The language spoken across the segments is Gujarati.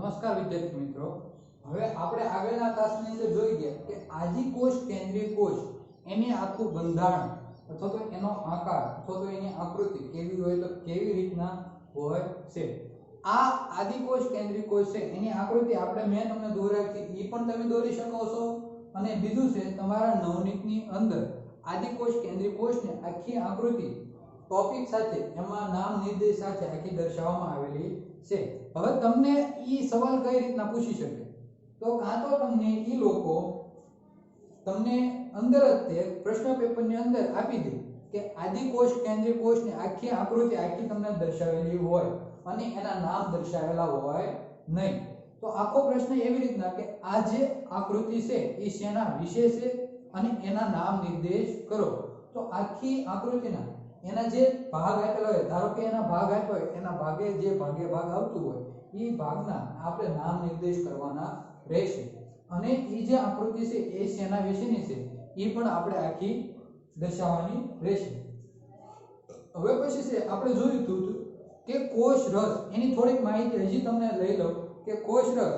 નમસ્કાર વિદ્યાર્થી મિત્રો, હવે આપણે આગળના ક્લાસની અંદર જોઈ ગયા કે આદિકોષ કેન્દ્રીય કોષ એની આખું બંધારણ અથવા તો એનો આકાર અથવા તો એની આકૃતિ કેવી હોય તો કેવી રીતના હોય છે। આ આદિકોષ કેન્દ્રીય કોષ છે એની આકૃતિ આપણે મેં તમને દોરાવી હતી, એ પણ તમે દોરી શકો છો। અને બીજું છે તમારા નવનીતની અંદર આદિકોષ કેન્દ્રીય કોષને આખી આકૃતિ टॉपिक સાથે એમાં નામ નિર્દેશ સાથે આખી દર્શાવવામાં આવેલી છે। હવે તમને ઈ સવાલ કઈ રીતના પૂછી શકે તો કાં તો તમને ઈ લોકો તમને અંદર જ તે પ્રશ્ન પેપરની અંદર આપી દે કે આદિકોષ કેન્દ્રીય કોષની આખી આકૃતિ આખી તમને દર્શાવેલી હોય અને એના નામ દર્શાવેલા હોય નહીં। તો આખો પ્રશ્ન એવી રીતના કે આ જે આકૃતિ છે એ શેના વિશે છે અને એના નામ નિર્દેશ કરો। તો આખી આકૃતિના એના જે ભાગ આપેલા હોય, ધારો કે એના ભાગ આપ્યો હોય, એના ભાગે જે ભાગ આવતું હોય એ ભાગના આપણે નામ નિર્દેશ કરવાના રહેશે અને એ જે આકૃતિ છે એ શેના વિશેની છે એ પણ આપણે આખી દર્શાવવાની રહેશે। હવે પછી છે આપણે જોયું હતું કે કોષ રસ એની થોડીક માહિતી હજી તમને લઈ લઉં કે કોષ રસ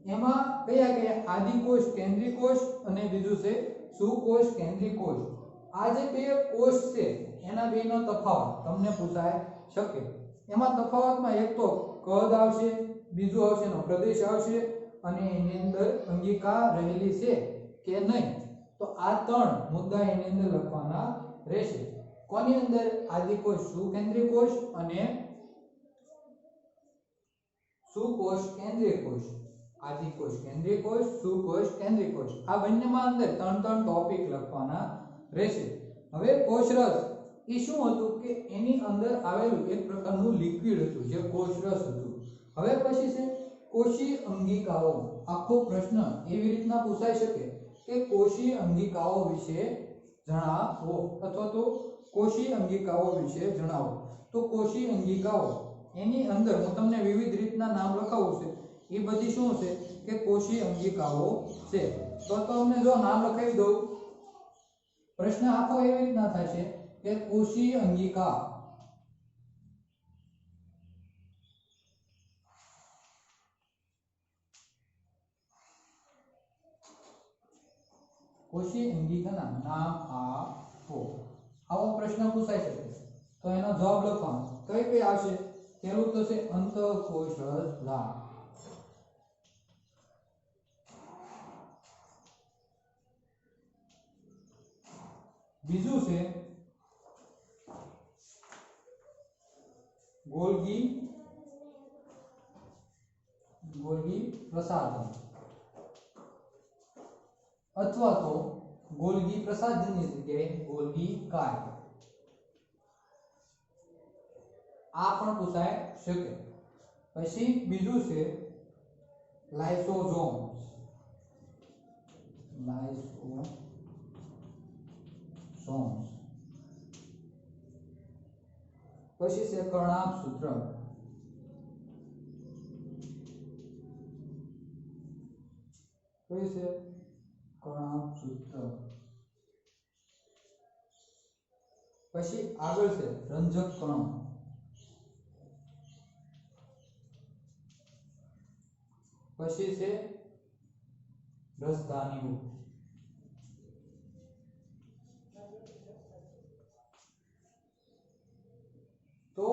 એમાં કયા કયા આદિકોષ કેન્દ્રીય કોષ અને બીજું છે સુકોષ કેન્દ્રીય કોષ। આ જે બે કોષ છે એના બેનો તફાવત તમને પૂછાય શકે। એમાં તફાવતમાં એક તો કદ આવશે, બીજું આવશે એનો પ્રદેશ આવશે અને એની અંદર અંગિકા રહેલી છે કે નહીં। તો આ ત્રણ મુદ્દા એની અંદર લખવાના રહેશે। કોની અંદર? આદિકોષ સુકેન્દ્રીય કોષ અને સુકોષ કેન્દ્રીય કોષ। આદિકોષ કેન્દ્રીય કોષ, સુકોષ કેન્દ્રીય કોષ, આ બંનેમાં અંદર ત્રણ ત્રણ ટોપિક લખવાના રહેશે। હવે કોષરસ એ શું હતું કે એની અંદર આવેલું એક પ્રકારનું લિક્વિડ હતું જે કોષરસ હતું। હવે પછી છે કોષીય અંગિકાઓ। આખો પ્રશ્ન એવી રીતના પૂછાઈ શકે કે કોષીય અંગિકાઓ વિશે જણાવો અથવા તો કોષીય અંગિકાઓ વિશે જણાવો। તો કોષીય અંગિકાઓ એની અંદર હું તમને વિવિધ રીતના નામ લખાવું છે, એ બધી શું છે કે કોષીય અંગિકાઓ છે। તો તમને જો નામ લખાવી દઉં, પ્રશ્ન આખો એવી રીતના થશે કે કોષીય અંગિકા કોષીય અંગિકાના નામ આપો, આવો પ્રશ્ન પૂછાઈ શકે। તો એનો જવાબ લખવાનો કઈ કઈ આવશે? પહેલું તો છે અંતઃકોષરસલા, બીજું છે ગોલ્ગી પ્રસાધન અથવા તો ગોલ્ગી પ્રસાધનની જગ્યાએ ગોલ્ગી કાય, આ પણ પૂછાય શકે। પછી બીજું છે લાઇસોસોમ્સ, પછી છે કર્ણાભસૂત્ર, પછી છે કર્ણાભસૂત્ર, પછી આગળ છે રંજક કણો, પછી છે રસધાનીઓ। તો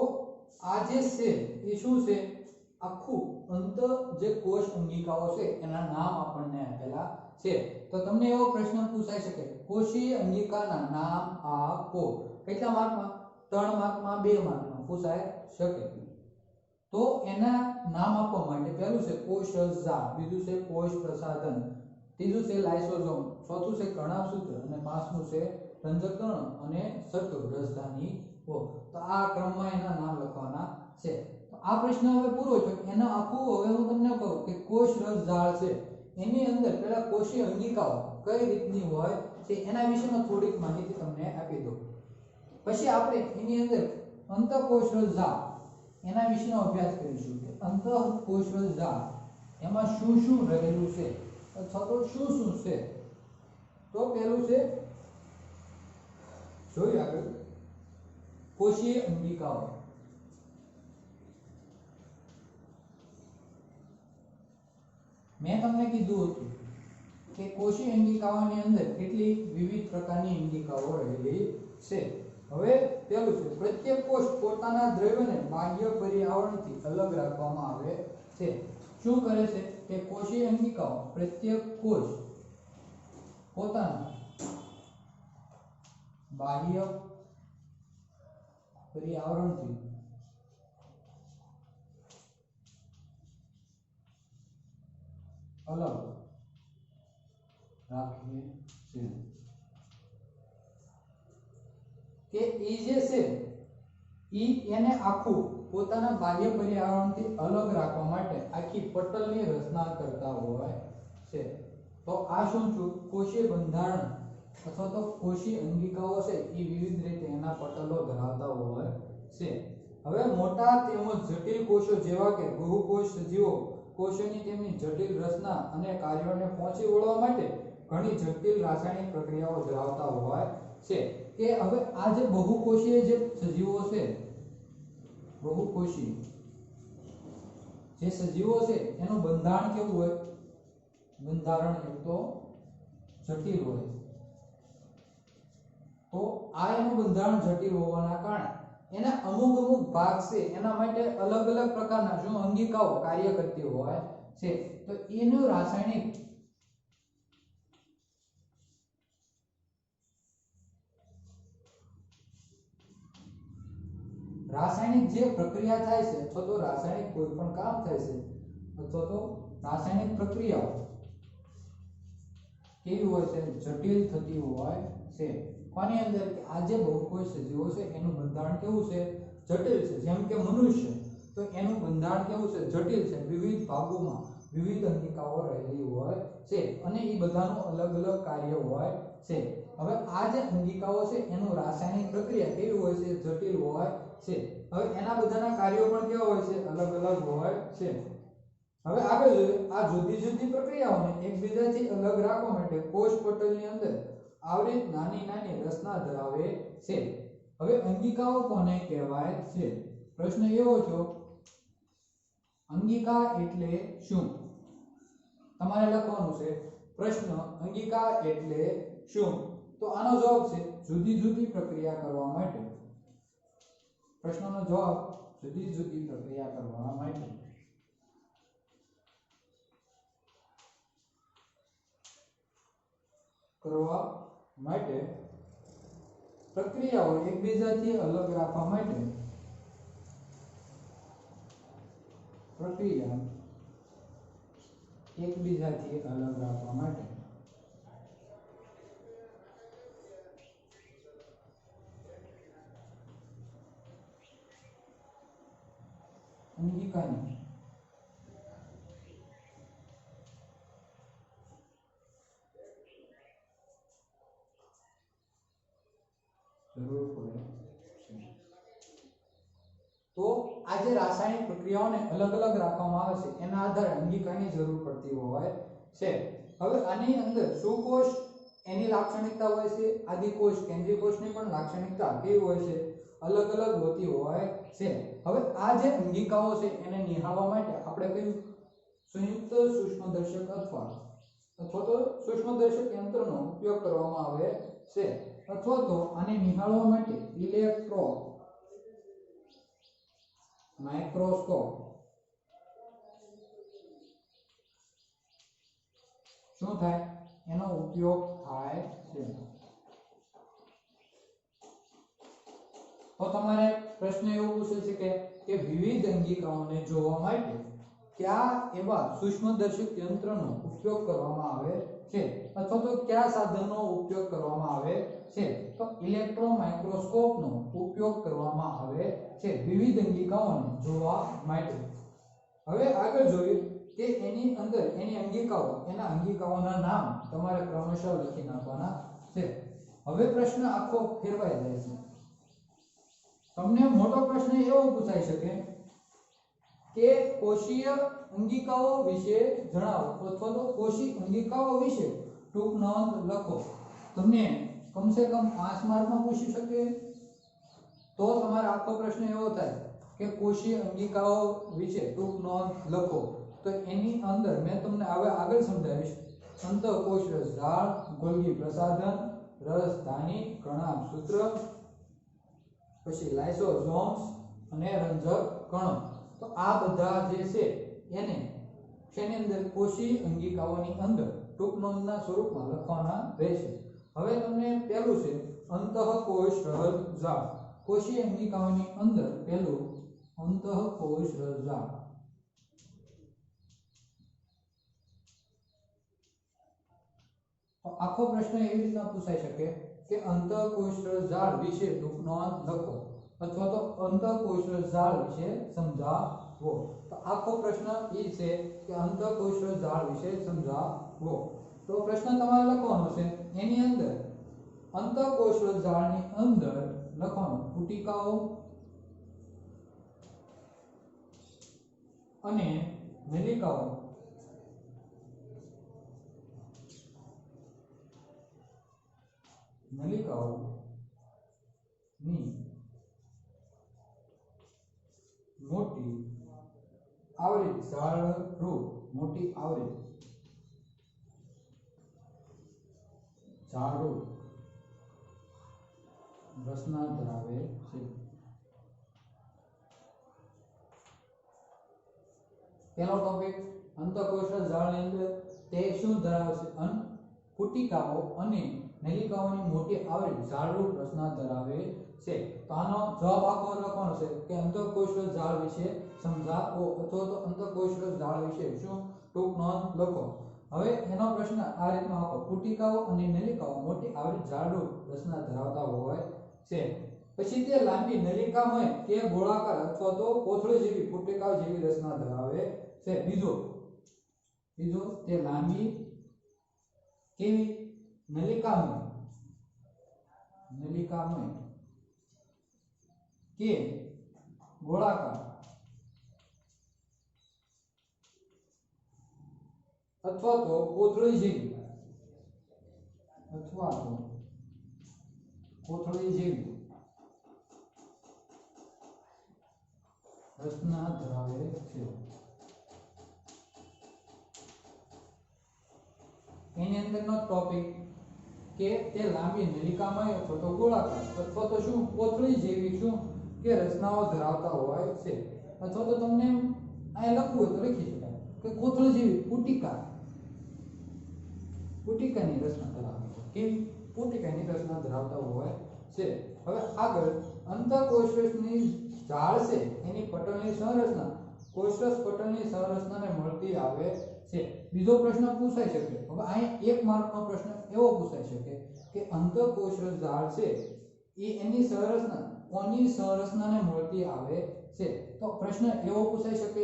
આ જે છે એ શું છે? આખું અંત જે કોષ અંગિકાઓ છે એના નામ આપણને આપેલા છે। તો તમને એવો પ્રશ્ન પૂછાઈ શકે કોષીય અંગિકાના નામ આપો। કેટલા માર્કમાં? 3 માર્કમાં, 2 માર્કમાં પૂછાઈ શકે। તો એના નામ આપવા માટે પહેલું છે કોષરસજા, બીજું છે કોષ પ્રસાધન, ત્રીજું છે લાઇસોસોમ, ચોથું છે કર્ણાભસૂત્ર અને પાંચમું છે રંજક કણો અને છઠ્ઠું રસધાનીઓ। તો આ ક્રમમાં એના નામ લખવાના છે। તો આ પ્રશ્ન હવે પૂરો થયો। એનો આખું હવે હું તમને કહું કે કોષરસ જાળ છે એની અંદર પેલા કોષીય અંગિકાઓ કઈ રીતની હોય છે એના વિશેનો થોડીક માહિતી તમને આપી દઉં। પછી આપણે એની અંદર અંતઃકોષરસ જાળ એના વિશેનો અભ્યાસ કરીશું કે અંતઃકોષરસ જાળ એમાં શું શું રહેલું છે અથવા તો શું શું છે। તો પહેલું છે જોઈએ આગળ કોષીય અંગિકાઓ। મેં તમને કીધું હતું કે કોષીય અંગિકાઓની અંદર કેટલી વિવિધ પ્રકારની અંગિકાઓ રહેલી છે. હવે પેલું છે, પ્રત્યેક કોષ પોતાના દ્રવ્યને બાહ્ય પર્યાવરણથી અલગ રાખવામાં આવે છે. શું કરે છે કે કોષીય અંગિકાઓ પ્રત્યેક કોષ પોતાના બાહ્ય પર્યાવરણથી અલગ રાખે છે. કે ઈ જે છે એને આખું પોતાના બાહ્ય પર્યાવરણથી અલગ રાખવા માટે આખી પટલની રચના કરતા હોય છે. તો આ શું છે? કોષીય બંધારણ અથવા તો કોષીય અંગિકાઓ છે એ વિવિધ રીતે એના પટલો ધરાવતા હોય છે. હવે મોટા તેમજ જટિલ કોષો જેવા કે બહુકોષ સજીવો કોષોની તેમની જટિલ રચના અને કાર્યોને પહોંચી વળવા માટે ઘણી જટિલ રાસાયણિક પ્રક્રિયાઓ ધરાવતા હોય છે. કે હવે આ જે બહુકોષીય જે સજીવો છે, બહુકોષી જે સજીવો છે એનું બંધારણ કેવું હોય? બંધારણ એક તો જટિલ હોય. તો આ એનું બંધારણ જટિલ હોવાના કારણે એના અમુક ભાગ છે એના માટે અલગ અલગ પ્રકારના શું અંગિકાઓ કાર્ય કરતી હોય છે. તો એનું રાસાયણિક જે પ્રક્રિયા થાય છે અથવા તો રાસાયણિક કોઈ પણ કામ થાય છે અથવા તો રાસાયણિક પ્રક્રિયાઓ કેવી હોય છે? જટિલ થતી હોય છે. કોની અંદર? આ જે બહુકોષ સજીવો છે એનું બંધારણ કેવું છે? જટિલ છે. જેમ કે મનુષ્ય, તો એનું બંધારણ કેવું છે? જટિલ છે. વિવિધ ભાગોમાં વિવિધ અંગિકાઓ રહેલી હોય છે અને એ બધાનું અલગ અલગ કાર્ય હોય છે. હવે આ જે અંગિકાઓ છે એનું રાસાયણિક પ્રક્રિયા કેવી હોય છે? જટિલ હોય છે. હવે એના બધાના કાર્યો પણ કેવા હોય છે? અલગ અલગ હોય છે. હવે આગળ જોઈએ, આ જુદી જુદી પ્રક્રિયાઓને એકબીજાથી અલગ રાખવા માટે કોષ પટલની અંદર આવરિત નાની નાની રચના ધરાવે છે. હવે અંગિકાઓ કોને કહેવાય છે? પ્રશ્ન એવો છે, અંગિકા એટલે શું? તમારે લખવાનું છે પ્રશ્ન, અંગિકા એટલે શું? તો આનો જવાબ છે જુદી જુદી પ્રક્રિયા કરવા માટે. પ્રશ્નનો જવાબ જુદી જુદી પ્રક્રિયા કરવા માટે. પ્રક્રિયાઓ એકબીજાથી અલગ રાખવા માટે અંગિકાની જરૂર પડે છે. તો આ જે રાસાયણિક પ્રક્રિયાઓને અલગ અલગ રાખવામાં આવે છે એના આધારે અંગિકાની જરૂર પડતી હોય છે. હવે આની અંદર સુકોષ એની લાક્ષણિકતા હોય છે, આદિકોષ કેન્દ્રીય કોષની પણ લાક્ષણિકતા કેવી હોય છે? અલગ અલગ હોતી હોય છે. હવે આ જે અંગિકાઓ છે એને નિહાળવા માટે આપણે કયું સંયુક્ત સૂક્ષ્મદર્શક અથવા તો સૂક્ષ્મદર્શક યંત્રનો ઉપયોગ કરવામાં આવે છે, અથવા તો આને નિહાળવા માટે માઇક્રોસ્કોપ શું થાય? એનો ઉપયોગ થાય છે. તો તમારે પ્રશ્ન એવો પૂછે છે કે વિવિધ અંગિકાઓને જોવા માટે કયા એવા સૂક્ષ્મદર્શક યંત્રનો ઉપયોગ કરવામાં આવે છે અથવા તો કયા સાધનનો ઉપયોગ કરવામાં આવે છે? તો ઇલેક્ટ્રોન માઇક્રોસ્કોપનો ઉપયોગ કરવામાં આવે છે વિવિધ અંગિકાઓને જોવા માટે. હવે આગળ જોઈએ કે એની અંદર એની અંગિકાઓ, એના અંગિકાઓના નામ તમારે ક્રમશઃ લખી નાખવાના છે. હવે પ્રશ્ન આખો ફેરવાઈ જાય છે. તમને મોટો પ્રશ્ન એવો પૂછાઈ શકે કે કોષીય અંગિકાઓ વિશે જણાવો અથવા તો કોષીય અંગિકાઓ વિશે ટૂંક નોંધ લખો. તમને કમસે કમ 5 માર્કમાં પૂછી શકે. તો તમારો આખો પ્રશ્ન એવો થાય કે કોષીય અંગિકાઓ વિશે ટૂંક નોંધ લખો. તો તો એની અંદર મેં તમને હવે આગળ સમજાવીશ અંતઃકોષરસ ઝાડ, ગોલ્ગી પ્રસાધન, રસધાની કણાભસૂત્ર, પછી લાઇસોઝોમ્સ અને રંજક કણો. તો આ બધા જે છે એને શેની અંદર કોષીય અંગિકાઓની અંદર ટૂંક નોંધના સ્વરૂપમાં લખવાના રહેશે. હવે તમને પહેલું છે અંતઃકોષરસ ઝાડ. કોષીય અંગિકાઓની અંદર પહેલું અંતઃકોષરસ ઝાડ. તો આખો પ્રશ્ન એવી રીતના પૂછાઈ શકે કે અંતઃકોષરસ ઝાડ વિશે ટૂંક નોંધ લખો અથવા તો અંતઃકોષરસ ઝાડ વિશે સમજાવો. તો આખો પ્રશ્ન એ છે કે અંતઃકોષરસ ઝાડ વિશે સમજાવો. તો પ્રશ્ન તમારે લખવાનો છે એની અંદર અંતઃકોષરસ ઝાડની અંદર લખવાનું પુટિકાઓ અને નલિકાઓ ની મોટી આવૃત્તિ ઝાડરૂપ મોટી આવૃત્તિ ઝાડરૂપ રચના ધરાવે છે. પહેલો ટોપિક અંતઃકોષરસ ઝાડની અંદર તે શું ધરાવે છે? પુટિકાઓ અને નલિકાઓની મોટી આવૃત્તિ ઝાડરૂપ રચના ધરાવે છે. તો આનો જવાબ આખો લખવાનો છે કે અંતઃકોષરસ ઝાડ વિશે સમજાવો અથવા તો અંતઃકોષરસ ઝાડ વિશે શું ટૂંક નોંધ લખો. હવે એનો પ્રશ્ન આ રીતનો આપો: પુટિકાઓ અને નલિકાઓ મોટી આવૃત્તિ ઝાડરૂપ રચના ધરાવતા હોય છે. પછી તે લાંબી નલિકામય કે ગોળાકાર અથવા તો કોથળી જેવી પુટિકાઓ જેવી રચના ધરાવે છે. બીજો તે લાંબી કેવી નલિકામય કે ગોળાકાર અથવા તો કોથળી જેવી રચના ધરાવે છે. એની અંદરનો ટોપિક કે તે લાંબી નલિકામય અથવા તો ગોળાકાર અથવા તો શું કોથળી જેવી શું કે રચનાઓ ધરાવતા હોય છે. અથવા તો તમને આ લખવું હોય તો લખી શકાય કે કોથળી જેવી પુટિકાની રચના ધરાવે છે. કે પુટિકાની રચના ધરાવતા હોય છે. હવે આગળ અંતઃકોષરસની ઝાડ છે એની પટલની સંરચના કોષરસ પટલની સંરચનાને મળતી આવે છે. બીજો પ્રશ્ન પૂછાઈ શકે. હવે અહીં 1 માર્કનો પ્રશ્ન એવો પૂછાઈ શકે કે અંતઃકોષરસ ઝાડ છે એ એની સંરચના કોની સંરચનાને મળતી આવે છે. તો પ્રશ્ન એવો પૂછાઈ શકે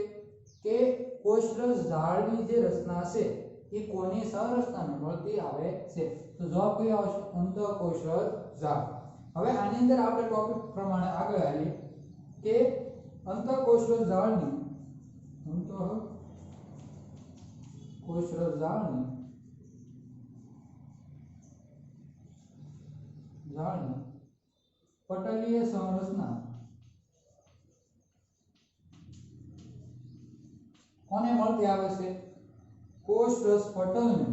કે કોષરસ ઝાડની જે રચના છે એ કોની સંરચનાને મળતી આવે છે. તો જવાબ કયો આવશે? અંતઃકોષરસ ઝાડ. હવે આની અંદર આપણે ટોપિક પ્રમાણે આગળ આવીએ કે અંતઃકોષરસ ઝાડની પટલીય સંરચના કોને મળતી આવે છે? કોષરસ પટલને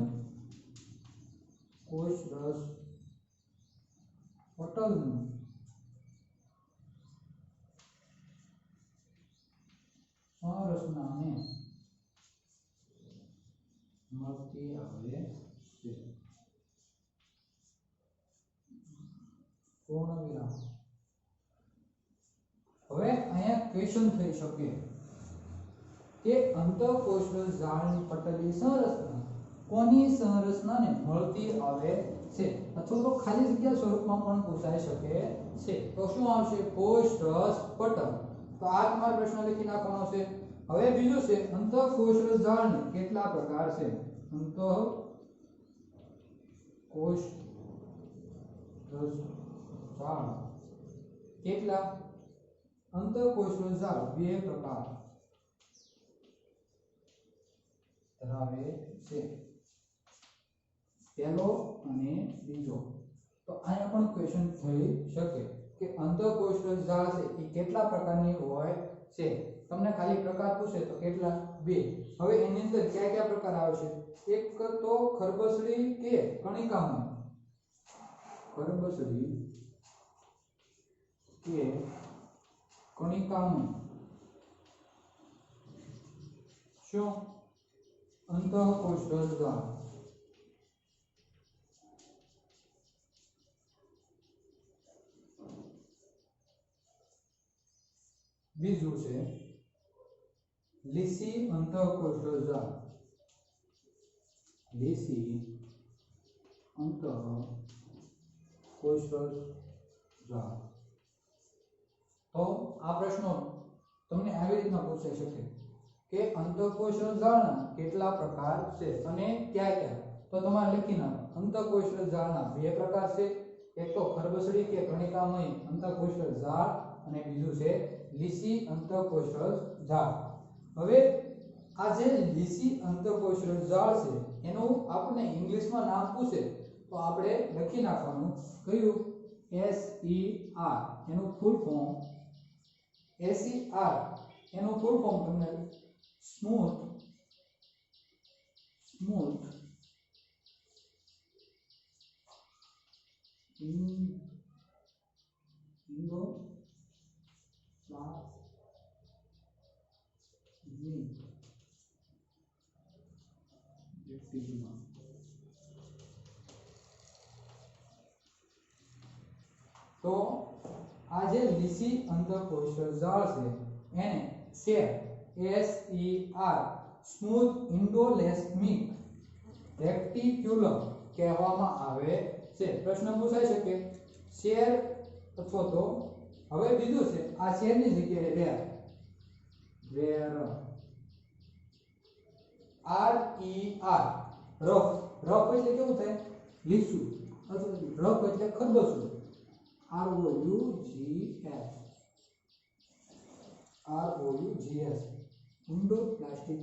સંરચનાને મળતી આવે છે. પૂર્ણ વિરામ. હવે અહીંયા ક્વેશ્ચન થઈ શકે કે અંતઃકોષરસ ઝાડની પટલની સંરચના કોની સંરચનાને મળતી આવે છે અથવા તો ખાલી જગ્યા સ્વરૂપમાં પણ પૂછાઈ શકે છે. તો શું આવશે? કોષરસ પટલ. તો આ તમારો પ્રશ્ન લખી નાખવાનો છે. હવે બીજું છે અંતઃકોષરસ ઝાડના કેટલા પ્રકાર છે? અંતઃકોષરસ ઝાડ કેટલા? અંતઃકોષરસ ઝાડ 2 પ્રકાર ધરાવે છે. પહેલો અને બીજો. તો અહીંયા પણ ક્વેશ્ચન થઈ શકે કે અંતઃકોષરસ જાળ છે એ કેટલા પ્રકારની હોય છે. તમને ખાલી પ્રકાર પૂછે તો કેટલા? બે. હવે એની અંદર કયા કયા પ્રકાર આવે છે? એક તો ખરબસડી કે કણિકામય. ખરબસડી કે કણિકામય શું? અંતઃકોષરસ જાળ. બીજું છે લીસી અંતઃકોષરસ જાળ. લીસી અંતઃકોષરસ જાળ. તો આ પ્રશ્નો તમને આવી રીતના પૂછાઈ શકે કે અંતઃકોષરસ જાળના કેટલા પ્રકાર છે અને કયા કયા. તો તમારે લખી નાખો અંતઃકોષરસ જાળના બે પ્રકાર છે. એક તો ખરબસડી કે કણિકામય અંતઃકોષરસ જાળ અને બીજું છે લીસી અંતઃકોષરસ જાળ. હવે આ જે લીસી અંતઃકોષરસ જાળ છે એનું આપણે ઇંગ્લિશમાં નામ પૂછે તો આપણે લખી નાખવાનું કયું? SER એનું ફૂલ ફોર્મ. SER એનું ફૂલ ફોર્મ તમને સ્મૂથ તો આ જે લીસી અંતઃકોષરસ જાળ છે એને SER સ્મૂથ ઇન્ડોલેસ્મિક રેક્ટિક્યુલમ કહેવામાં આવે છે. પ્રશ્ન પૂછાઈ શકે શેર અથવા તો હવે બીજું છે આ શેરની જગ્યાએ રેર. રફ. રફ એટલે કેવું થાય? લીસું. અથવા રફ એટલે ખરબસું. ROUGS ઇન્ડોપ્લાસ્ટિક.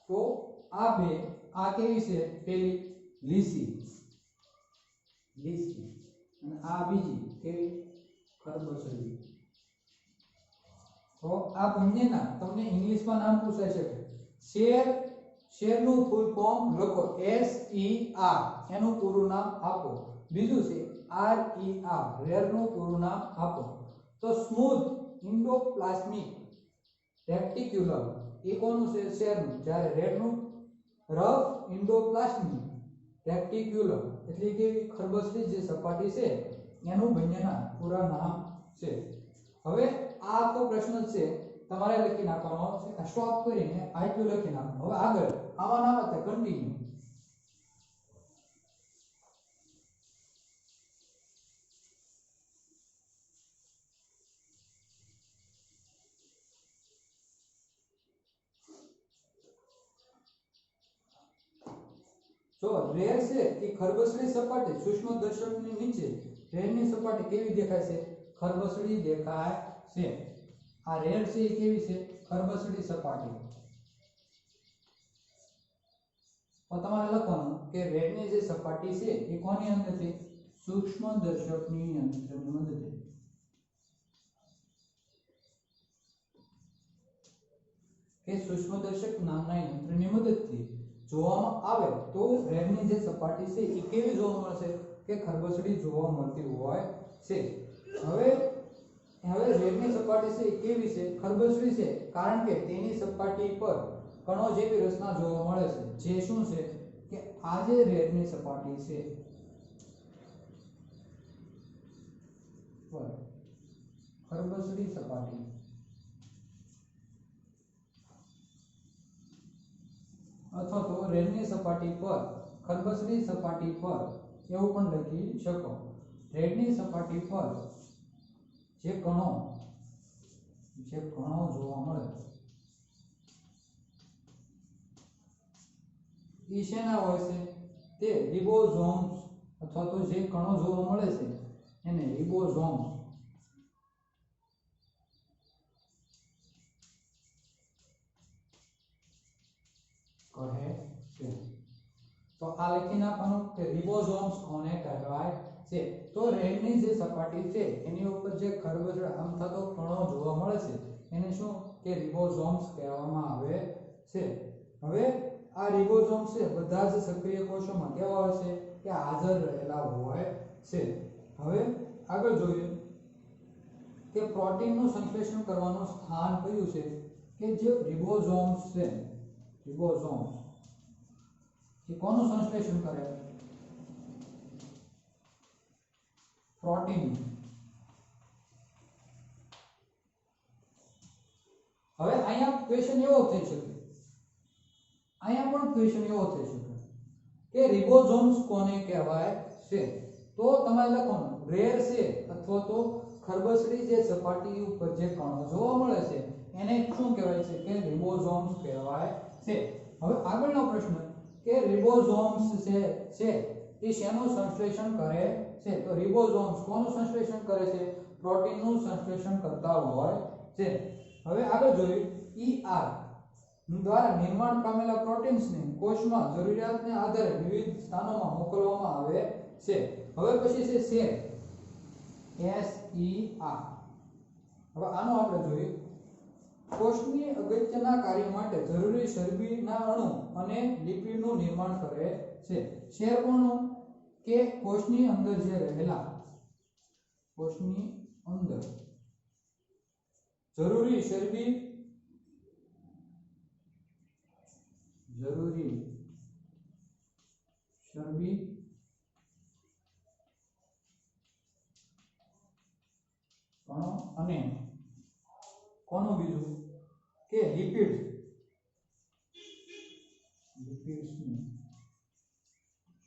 તો આ કેવી છે? પેલી લીસી અને આ બીજી કેવી? ખરબસડી. તો આ બંનેના તમને ઇંગ્લિશમાં નામ પૂછાઈ શકે. શેરનું ફૂલ ફોર્મ લખો SER એનું પૂરું નામ આપો. બીજું છે RER નું પૂરું નામ આપો. તો સ્મૂથ ઇન્ડોપ્લાસ્મિક રેક્ટિક્યુલમ એ કોનું છે? શેરનું. જ્યારે રેડનું રફ ઇન્ડોપ્લાસ્મિક રેક્ટિક્યુલમ એટલે કે ખરબસડી જે સપાટી છે એનું બંનેના પૂરા નામ છે. હવે આ આખો પ્રશ્ન છે તમારે લખી નાખવાનો છે. સ્ટોપ કરીને આઈક્યુ લખી નાખવાનો. હવે આગળ આવા નામ હતા કન્ટિન્યુ. જો રેર છે એ ખરબસડી સપાટી સૂક્ષ્મદર્શકની નીચે રેરની સપાટી કેવી દેખાય છે? ખરબસડી દેખાય છે. આ રેર છે એ કેવી છે? ખરબસડી સપાટી. તો તમારે લખવાનું કે રેડની જે સપાટી છે એ કોની અંદર છે? સૂક્ષ્મદર્શકની મદદથી. કે સૂક્ષ્મદર્શક નામના યંત્રની મદદથી જોવામાં આવે તો રેડની જે સપાટી છે એ કેવી જોવા મળશે? કે ખરબસડી જોવા મળતી હોય છે. હવે રેડની સપાટી છે એ કેવી છે? ખરબસડી છે. કારણ કે તેની સપાટી પર કણો જેવી રચના જોવા મળે છે. જે શું છે? કે આ જે રેડની સપાટી છે પર ખરબસડી સપાટી અથવા તો રેડની સપાટી પર ખરબસડી સપાટી પર એવું પણ લખી શકો. રેડની સપાટી પર જે કણો જોવા મળે એ શેના હોય છે? તે રિબોઝોમ્સ અથવા તો જે કણો જોવા મળે છે એને રિબોઝોમ્સ કહે છે. તો આ લખી નાખવાનું કે રિબોઝોમ્સ કોને કહેવાય છે. તો રેડની જે સપાટી છે એની ઉપર જે ખરબચડા આમ થતો કણો જોવા મળે છે એને શું કે રિબોસોમ્સ કહેવામાં આવે છે. હવે આ રિબોસોમ્સ છે બધા જ સક્રિય કોષોમાં કેવા હોય છે કે હાજર રહેલા હોય છે. હવે આગળ જોઈએ કે પ્રોટીનનું સંશ્લેષણ કરવાનું સ્થાન કયું છે કે જે રિબોસોમ્સ છે. રિબોસોમ્સ એ કોનું સંશ્લેષણ કરે? પ્રોટીન. હવે અહીંયા ક્વેશ્ચન એવો થઈ શકે, અહીંયા પણ ક્વેશ્ચન એવો થઈ શકે કે રિબોસોમ્સ કોને કહેવાય છે? તો તમારે લખવાનું રેર છે અથવા તો ખરબચડી જે સપાટી ઉપર જે કણો જોવા મળે છે એને શું કહેવાય છે કે રિબોસોમ્સ કહેવાય છે. હવે આગળનો પ્રશ્ન કે રિબોસોમ્સ છે એ શેનું સંશ્લેષણ કરે છે? તો રિબોસોમ્સ કોનું સંશ્લેષણ કરે છે? પ્રોટીનનું સંશ્લેષણ કરતા હોય છે. હવે આગળ જોઈએ ER દ્વારા નિર્માણ પામેલા પ્રોટીન્સને કોષમાં જરૂરિયાતને આધારે વિવિધ સ્થાનોમાં મોકલવામાં આવે છે. હવે પછી છે SER. હવે આનો આપણે જોઈએ કોષની અગત્યના કાર્ય માટે જરૂરી ચરબીના અણુ અને લિપિડનું નિર્માણ કરે છે. SER કોનું કે કોષની અંદર જે રહેલા કોષની અંદર જરૂરી ચરબી કણો અને કોનું બીજું કે લિપિડ્સનું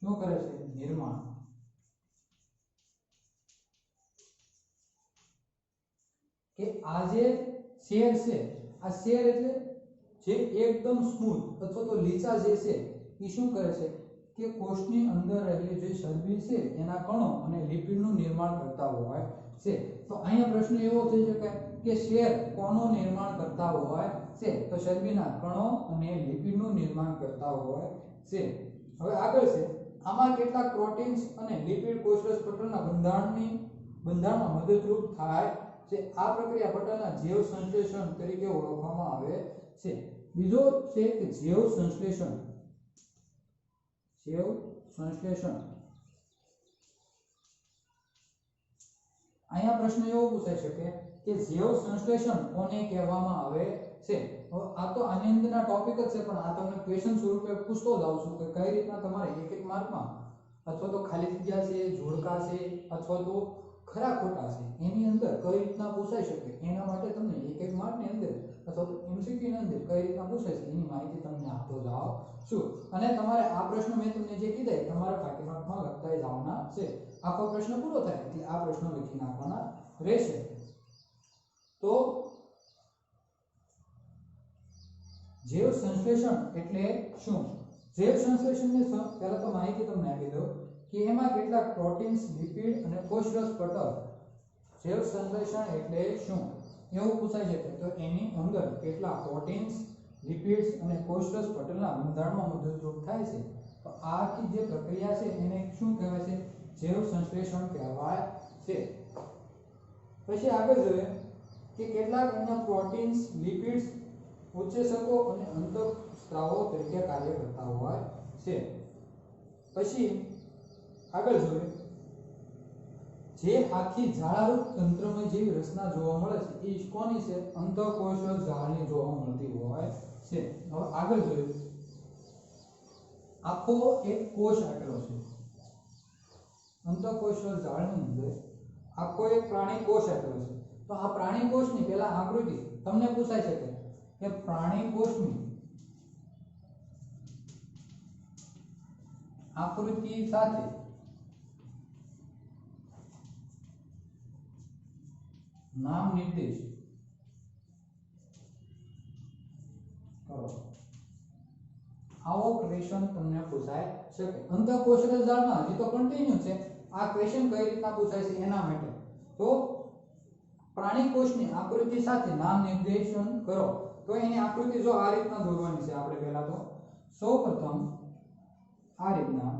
શું કરે છે? નિર્માણ. કે આ જે શેર છે આ શેર એટલે જે એકદમ સ્મૂથ અથવા તો લીચા જે છે એ શું કરે છે કે કોષની અંદર રહેલી જે ચરબી છે એના કણો અને લિપિડનું નિર્માણ કરતા હોય છે. તો અહીંયા પ્રશ્ન એવો થઈ શકે કે શેર કોનું નિર્માણ કરતા હોય છે? તો ચરબીના કણો અને લિપિડનું નિર્માણ કરતા હોય છે. હવે આગળ છે આમાં કેટલાક પ્રોટીન્સ અને લિપિડ કોષરસ પટલના બંધારણમાં મદદરૂપ થાય છે. આ પ્રક્રિયા પટલના જૈવ સંશ્લેષણ તરીકે ઓળખવામાં આવે છે. બીજો છે કે જૈવ સંશ્લેષણ. અહીંયા પ્રશ્ન એવો પૂછાઈ શકે કે જૈવ સંશ્લેષણ કોને કહેવામાં આવે છે? આ તો આની અંદરના ટોપિક જ છે પણ આ તમને ક્વેશ્ચન સ્વરૂપે પૂછતો જાઉં છું કે કઈ રીતના તમારે એક એક માર્કમાં અથવા તો ખાલી જગ્યા છે, જોડકા છે અથવા તો ખરા ખોટા છે એની અંદર કઈ રીતના પૂછાઈ શકે એના માટે તમને એક એક માર્કની અંદર અથવા તો MCQ ની અંદર કઈ રીતના પૂછાય છે એની માહિતી તમને આપતો જાઉં છું. અને તમારે આ પ્રશ્ન મેં તમને જે કીધા તમારે પાઠ્યપુસ્તકમાં લખતા જવાના છે. આખો પ્રશ્ન પૂરો થાય એટલે આ પ્રશ્ન લખી નાખવાના રહેશે. તો જૈવ સંશ્લેષણ એટલે શું? જૈવ સંશ્લેષણની પહેલા તો માહિતી તમને આપી દઉં કે એમાં કેટલાક પ્રોટીન્સ, લિપિડ અને કોષરસ પટલ. જૈવ સંશ્લેષણ એટલે શું એવું પૂછાય છે તો એની અંદર કેટલા પ્રોટીન્સ, લિપિડ્સ અને કોષરસ પટલના બંધારણમાં મદદરૂપ થાય છે. તો આ આખી જે પ્રક્રિયા છે એને શું કહેવાય છે? જૈવ સંશ્લેષણ કહેવાય છે. પછી આગળ જોઈએ કે કેટલાક અન્ય પ્રોટીન્સ, લિપિડ્સ ઉત્સેચકો અને અંતઃસ્ત્રાવો તરીકે કાર્ય કરતા હોય છે. પછી આગળ જોઈએ જે આખી ઝાડારૂપ તંત્રમાં જેવી રચના જોવા મળે છે એ કોની છે? અંતઃકોષ ઝાડની જોવા મળતી હોય છે. હવે આગળ જોઈએ આખો એક કોષ આપેલો છે. અંતઃકોષ ઝાડની અંદર આખો એક પ્રાણી કોષ આપેલો છે. તો આ પ્રાણી કોષની પહેલા આકૃતિ તમને પૂછાઈ શકે કે પ્રાણી કોષની આકૃતિ સાથે નામ નિર્દેશ કરો. આવો ક્વેશ્ચન તમને પૂછાય શકે. અંતઃકોષરસ ઝાડમાં હજી તો કન્ટિન્યુ છે. આ ક્વેશ્ચન કઈ રીતના પૂછાય છે એના માટે તો પ્રાણી કોષની આકૃતિ સાથે નામ નિર્દેશન કરો. તો એની આકૃતિ જો આ રીતના દોરવાની છે. આપણે પહેલા તો સૌપ્રથમ આ રીતના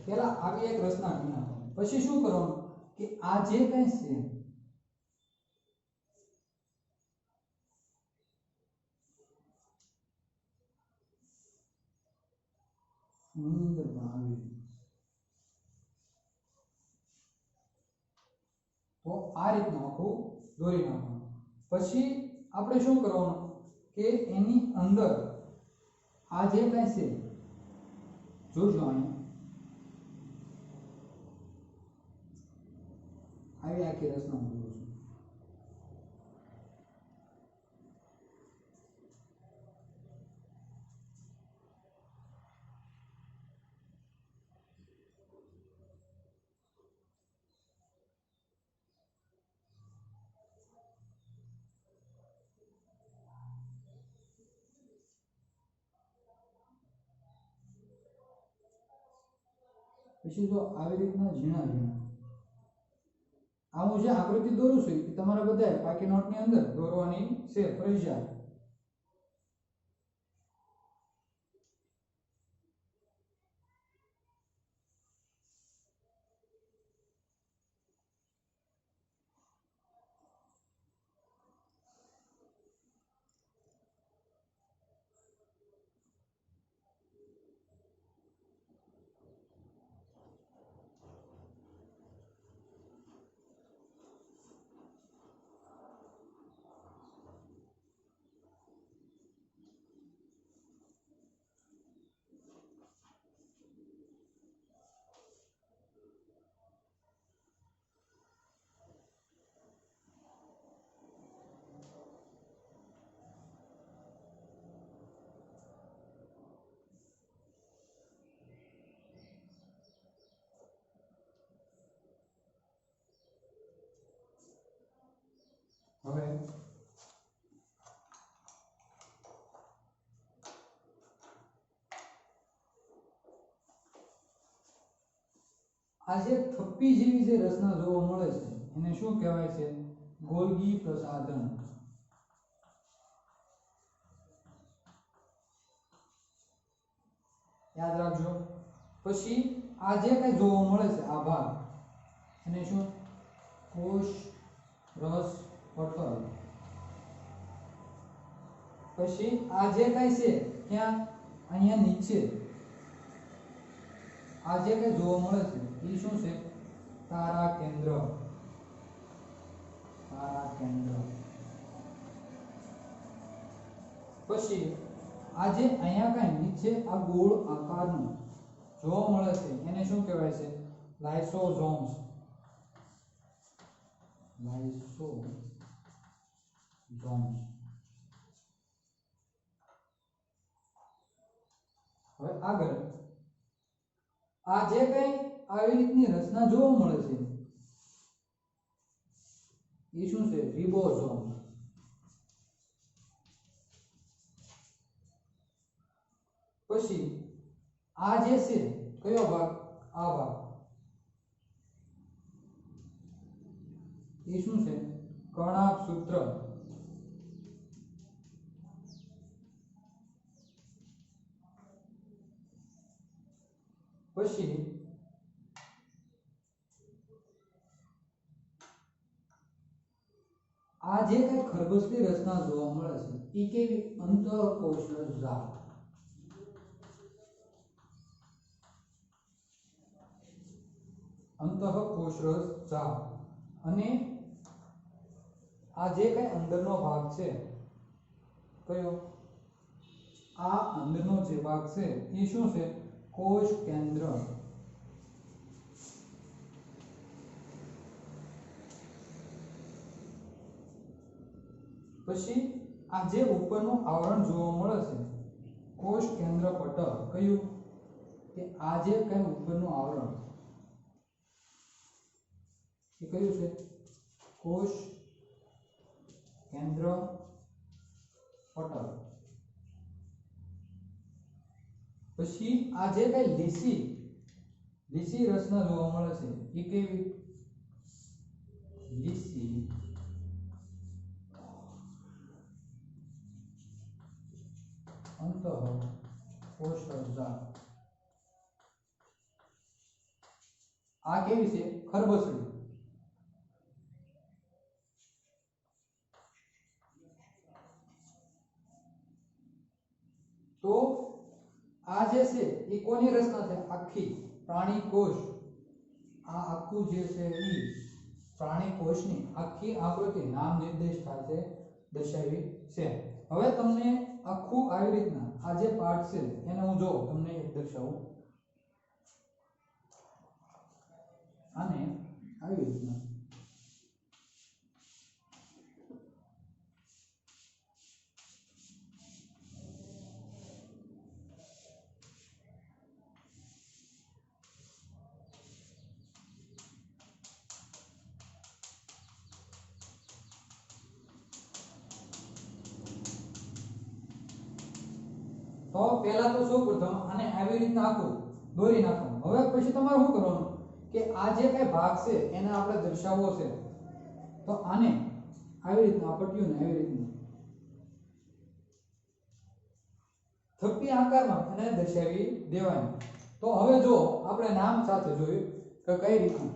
પેલા આવી એક રચના ગણી નાખવાની, પછી શું કરવાનું કે આ જે કઈ છે ની અંદર પણ આવી, તો આ રીતનું આખું દોરી નાખવાનું. પછી આપણે શું કરવાનું કે એની અંદર આ જે કઈ છે જોજો અહીંયા આવી આખી રચના હું દોરું છું. પછી જો આવી રીતના ઝીણા ઝીણા આ હું જે આકૃતિ દોરું છું એ તમારા બધાએ પાકી નોટની અંદર દોરવાની છે ફરજિયાત. હવે આ જે થપ્પી જેવી જે રચના જોવા મળે છે એને શું કહેવાય છે? ગોલ્ગી પ્રસાધન. યાદ રાખજો. પછી આ જે કઈ જોવા મળે છે આ ભાગ એને શું? કોષ રસ પટલ. પછી આ જે કઈ છે ક્યાં? અહીંયા નીચે આ જે કઈ જોવા મળે છે એ શું છે? તારા કેન્દ્ર. તારા કેન્દ્ર. પછી આ જે અહીંયા કઈ નીચે આ ગોળ આકારનું જોવા મળે છે એને શું કહેવાય છે? લાઇસોઝોમ્સ. લાઇસોઝોમ્સ. હવે આગળ આ જે કઈ આવી રીતની રચના જોવા મળે છે એ શું છે? રિબોઝોમ. પછી આ જે છે કયો ભાગ? આ ભાગ એ શું છે? કર્ણાભ સૂત્ર. પછી આ જે કઈ ખરબચલી રચના જોવા મળે છે એ કેવી? અંતઃકોશરસજાળ. અંતઃકોશરસજાળ. અને આ જે કઈ અંદરનો ભાગ છે કયો? આ અંદરનો જે ભાગ છે એ શું છે? કોષ કેન્દ્ર. પછી આ જે ઉપરનું આવરણ જોવા મળે છે કોષ કેન્દ્ર પટલ. કયું? કે આ જે કઈ ઉપરનું આવરણ એ કયું છે? કોષ કેન્દ્ર પટલ. પછી આ જે કઈ લીસી રચના જોવા મળે છે એ કેવી? લીસી અંતઃકોશરસજાળ. આ કેવી છે ખરબચડી તો આ જે છે એ કોની રચના છે આખી પ્રાણી કોષ આ આખું જે છે ઈ પ્રાણી કોષની આખી આકૃતિ નામ નિર્દેશ સાથે દર્શાવી છે હવે તમને આખું આવી રીતના આ જે પાર્ટ છે એને હું જો તમને એક દર્શાવું આને આવી રીતના તો પહેલા તો સૌપ્રથમ આને આવી રીતના આખું દોરી નાખવાનું હવે પછી તમારે શું કરવાનું કે આ જે કઈ ભાગ છે એને આપણે દર્શાવવો છે તો આને આવી રીતના આ પટ્ટીઓને આવી રીતના થપ્પી આકારમાં એને દર્શાવી દેવાની તો હવે જો આપણે નામ સાથે જોયું કે કઈ રીતના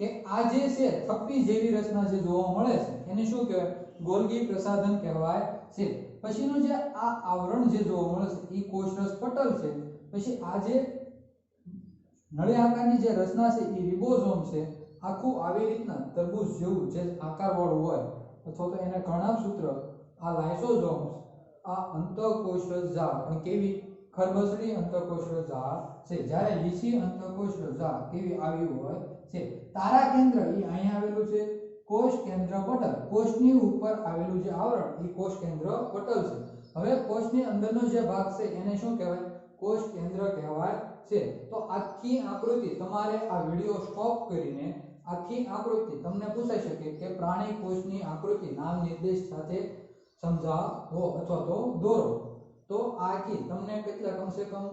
કે આ જે છે થપ્પી જેવી રચના જે જોવા મળે છે એને શું કહેવાય ગોલ્ગી પ્રસાધન કહેવાય છે પછીનું જે આ આવરણ જે જોવા મળે છે એ કોષરસ પટલ છે પછી આ જે નળી આકારની જે રચના છે એ રિબોઝોમ છે આખું આવી રીતના તરબૂચ જેવું જે આકારવાળું હોય અથવા તો એને કર્ણાભસૂત્ર આ લાઇસોઝોમ્સ આ અંતઃકોષરસ જાળ અને કેવી ખરબચડી અંતઃકોષરસ જાળ છે જ્યારે લીસી અંતઃકોષરસ જાળ કેવી આવી હોય છે તારા કેન્દ્ર એ અહીંયા આવેલું છે કોષ કેન્દ્ર પટલ કોષની ઉપર આવેલું જે આવરણ એ કોષ કેન્દ્ર પટલ છે હવે કોષની અંદરનો જે ભાગ છે એને શું કહેવાય કોષ કેન્દ્ર કહેવાય છે તો આખી આકૃતિ તમારે આ વિડિયો સ્ટોપ કરીને આખી આકૃતિ તમને પૂછાઈ શકે કે પ્રાણી કોષની આકૃતિ નામ નિર્દેશ સાથે સમજાવો અથવા તો દોરો તો આખી તમને કેટલા કમસે કમ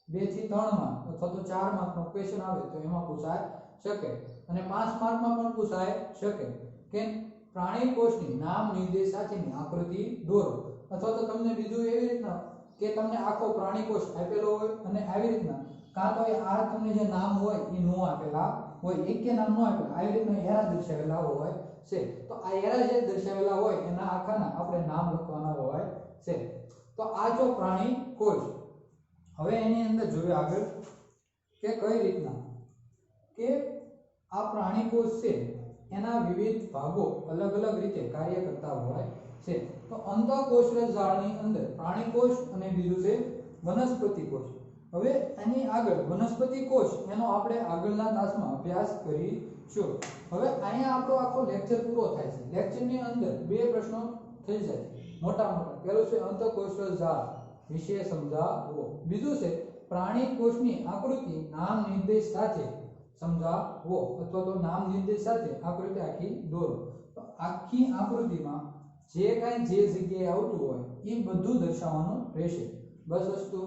2 થી 3 માર્ક અથવા તો 4 માર્કનો ક્વેશ્ચન આવે તો એમાં પૂછાય શકે અને 5 માર્કમાં પણ પૂછાય શકે કે પ્રાણી કોષની નામ નિર્દેશ સાથેની આકૃતિ દોરો અથવા તો તમને બીજું એવી રીતના કે તમને આખો પ્રાણી કોષ આપેલો હોય અને આવી રીતના કાં તો આ તમને જે નામ હોય એ નો આપેલા હોય એક કે નામ નો આપેલા આવી રીતના એરા દર્શાવેલા હોય છે તો આ એરા જે દર્શાવેલા હોય એના આખાના આપણે નામ લખવાના હોય છે તો આ જો પ્રાણી કોષ હવે એની અંદર જોઈએ આગળ કે કઈ રીતના કે આ પ્રાણી કોષ છે એના વિવિધ ભાગો અલગ અલગ રીતે કાર્ય કરતા હોય છે તો અંતઃકોષરસ જાળની અંદર પ્રાણી કોષ અને બીજું છે વનસ્પતિ કોષ હવે એની આગળ વનસ્પતિ કોષ એનો આપણે આગળના તાસમાં અભ્યાસ કરીશું હવે અહીંયા આપણો આખો લેક્ચર પૂરો થાય છે લેક્ચરની અંદર બે પ્રશ્નો થઈ જાય મોટા પહેલું છે અંતઃકોષરસ જાળ વિશે સમજાવો બીજું છે પ્રાણી કોષની આકૃતિ નામ નિર્દેશ સાથે સમજાવો અથવા તો નામ નિર્દેશ સાથે આકૃતિ આખી દોરો તો આખી આકૃતિમાં જે કાંઈ જે જગ્યાએ આવતું હોય એ બધું દર્શાવવાનું રહેશે બસ વસ્તુ